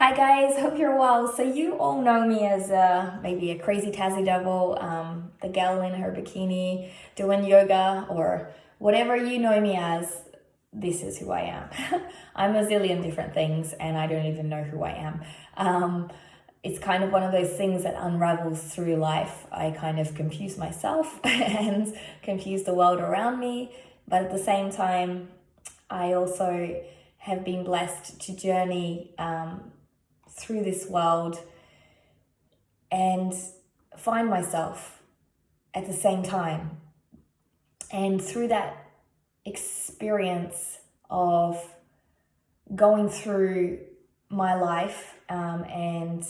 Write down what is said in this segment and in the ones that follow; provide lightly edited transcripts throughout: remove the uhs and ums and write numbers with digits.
Hi guys, hope you're well. So you all know me as maybe a crazy Tassie devil, the gal in her bikini doing yoga, or whatever you know me as. This is who I am. I'm a zillion different things and I don't even know who I am. It's kind of one of those things that unravels through life. I kind of confuse myself and confuse the world around me, but at the same time, I also have been blessed to journey through this world and find myself at the same time. And through that experience of going through my life and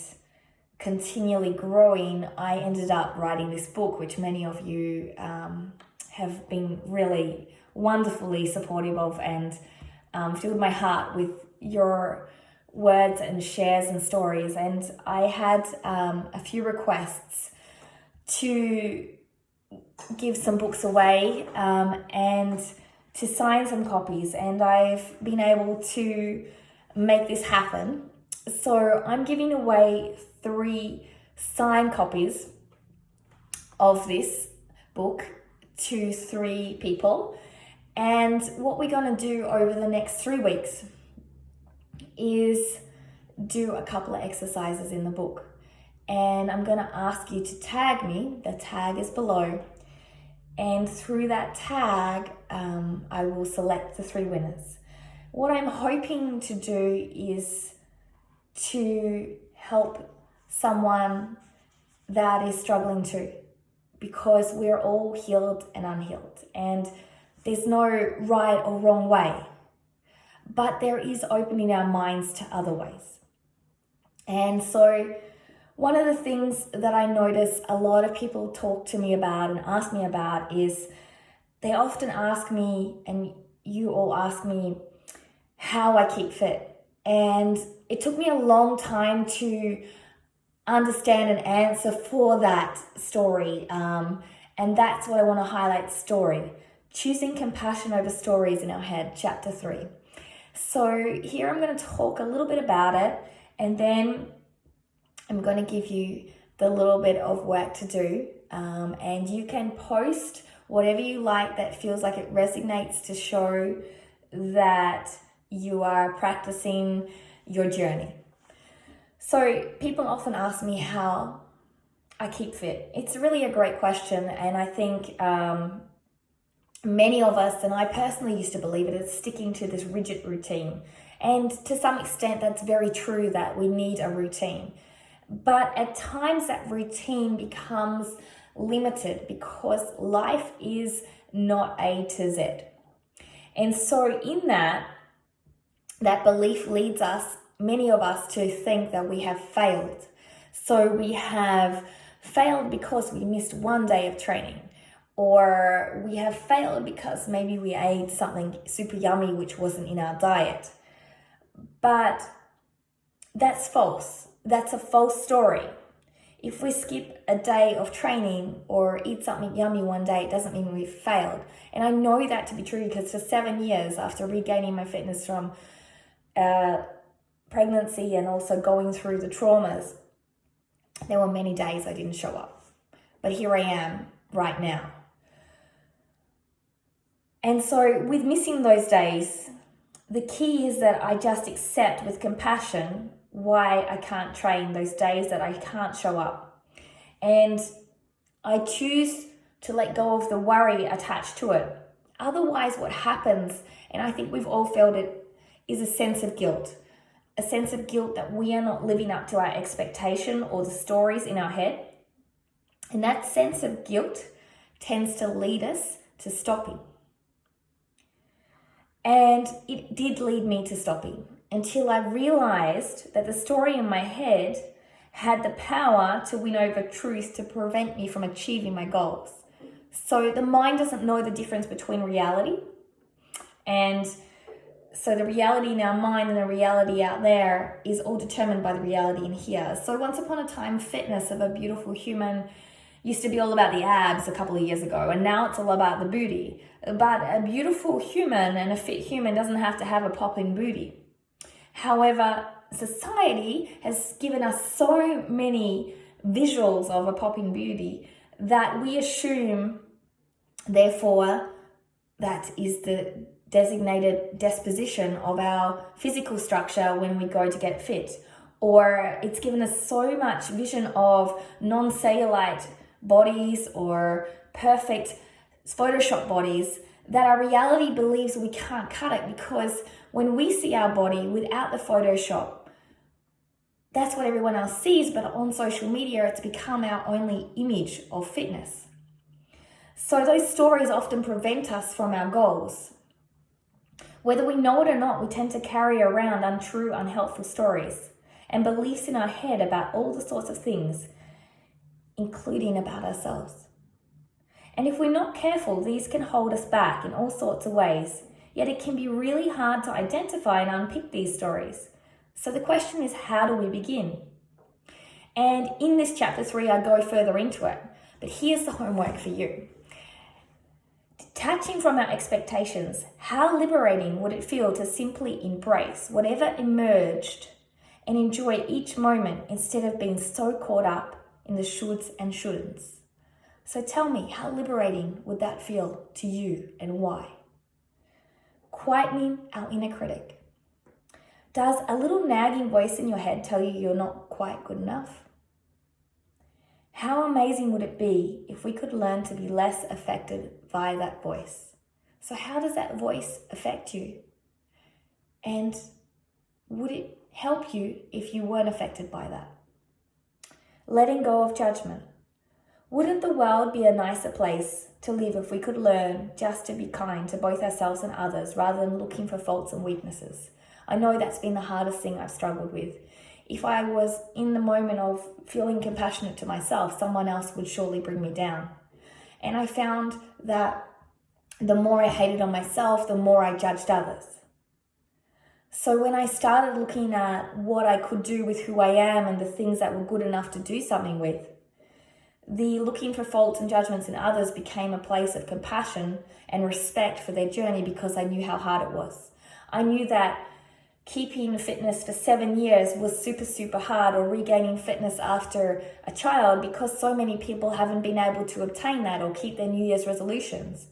continually growing, I ended up writing this book, which many of you have been really wonderfully supportive of, and filled my heart with your words and shares and stories. And I had a few requests to give some books away and to sign some copies, and I've been able to make this happen. So I'm giving away 3 signed copies of this book to 3 people. And what we're going to do over the next 3 weeks is do a couple of exercises in the book. And I'm going to ask you to tag me. The tag is below. And through that tag, I will select the 3 winners. What I'm hoping to do is to help someone that is struggling too, because we're all healed and unhealed, and there's no right or wrong way, but there is opening our minds to other ways. And so one of the things that I notice a lot of people talk to me about and ask me about is they often ask me, and you all ask me, how I keep fit. And it took me a long time to understand an answer for that story. And that's what I want to highlight: story. Choosing compassion over stories in our head, chapter 3. So here I'm going to talk a little bit about it, and then I'm going to give you the little bit of work to do. And you can post whatever you like that feels like it resonates to show that you are practicing your journey. So people often ask me how I keep fit. It's really a great question, and I think many of us, and I personally used to believe it, is sticking to this rigid routine. And to some extent, that's very true that we need a routine. But at times that routine becomes limited because life is not A to Z. And so in that belief leads us, many of us, to think that we have failed. So we have failed because we missed 1 day of training, or we have failed because maybe we ate something super yummy which wasn't in our diet. But that's false. That's a false story. If we skip a day of training or eat something yummy 1 day, it doesn't mean we've failed. And I know that to be true because for 7 years, after regaining my fitness from pregnancy and also going through the traumas, there were many days I didn't show up. But here I am right now. And so with missing those days, the key is that I just accept with compassion why I can't train those days that I can't show up. And I choose to let go of the worry attached to it. Otherwise, what happens, and I think we've all felt it, is a sense of guilt. A sense of guilt that we are not living up to our expectation or the stories in our head. And that sense of guilt tends to lead us to stopping. And it did lead me to stopping until I realized that the story in my head had the power to win over truth to prevent me from achieving my goals. So the mind doesn't know the difference between reality, and so the reality in our mind and the reality out there is all determined by the reality in here. So once upon a time, fitness of a beautiful human used to be all about the abs a couple of years ago, and now it's all about the booty. But a beautiful human and a fit human doesn't have to have a popping booty. However, society has given us so many visuals of a popping beauty that we assume, therefore, that is the designated disposition of our physical structure when we go to get fit. Or it's given us so much vision of non-cellulite bodies or perfect Photoshop bodies that our reality believes we can't cut it, because when we see our body without the Photoshop, that's what everyone else sees, but on social media, it's become our only image of fitness. So those stories often prevent us from our goals. Whether we know it or not, we tend to carry around untrue, unhelpful stories and beliefs in our head about all the sorts of things, including about ourselves. And if we're not careful, these can hold us back in all sorts of ways, yet it can be really hard to identify and unpick these stories. So the question is, how do we begin? And in this chapter 3, I go further into it, but here's the homework for you. Detaching from our expectations, how liberating would it feel to simply embrace whatever emerged and enjoy each moment instead of being so caught up in the shoulds and shouldn'ts? So tell me, how liberating would that feel to you and why? Quietening our inner critic. Does a little nagging voice in your head tell you you're not quite good enough? How amazing would it be if we could learn to be less affected by that voice? So how does that voice affect you? And would it help you if you weren't affected by that? Letting go of judgment. Wouldn't the world be a nicer place to live if we could learn just to be kind to both ourselves and others rather than looking for faults and weaknesses? I know that's been the hardest thing I've struggled with. If I was in the moment of feeling compassionate to myself, someone else would surely bring me down. And I found that the more I hated on myself, the more I judged others. So when I started looking at what I could do with who I am and the things that were good enough to do something with, the looking for faults and judgments in others became a place of compassion and respect for their journey, because I knew how hard it was. I knew that keeping fitness for 7 years was super hard, or regaining fitness after a child, because so many people haven't been able to obtain that or keep their New Year's resolutions.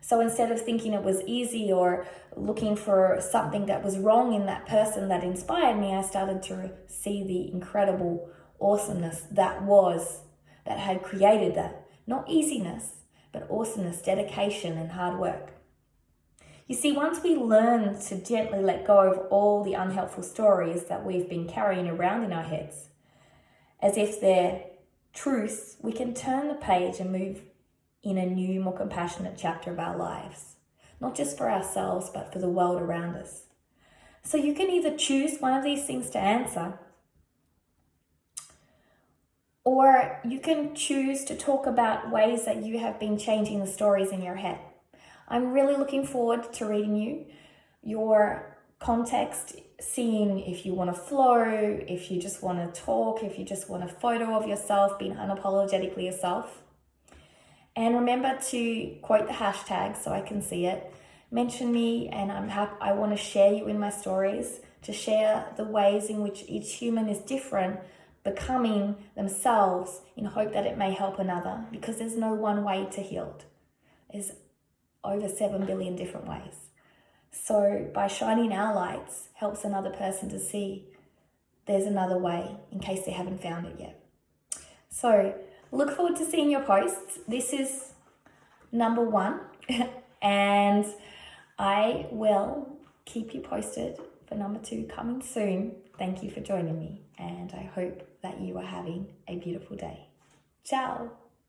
So instead of thinking it was easy or looking for something that was wrong in that person that inspired me, I started to see the incredible awesomeness that had created that. Not easiness, but awesomeness, dedication, and hard work. You see, once we learn to gently let go of all the unhelpful stories that we've been carrying around in our heads, as if they're truths, we can turn the page and move in a new, more compassionate chapter of our lives. Not just for ourselves, but for the world around us. So you can either choose one of these things to answer, or you can choose to talk about ways that you have been changing the stories in your head. I'm really looking forward to reading your context, seeing if you want to flow, if you just want to talk, if you just want a photo of yourself, being unapologetically yourself. And remember to quote the hashtag so I can see it. Mention me, and I want to share you in my stories, to share the ways in which each human is different, becoming themselves in hope that it may help another, because there's no one way to heal. There's over 7 billion different ways. So by shining our lights helps another person to see there's another way in case they haven't found it yet. So look forward to seeing your posts. This is number 1 and I will keep you posted for number 2 coming soon. Thank you for joining me, and I hope that you are having a beautiful day. Ciao.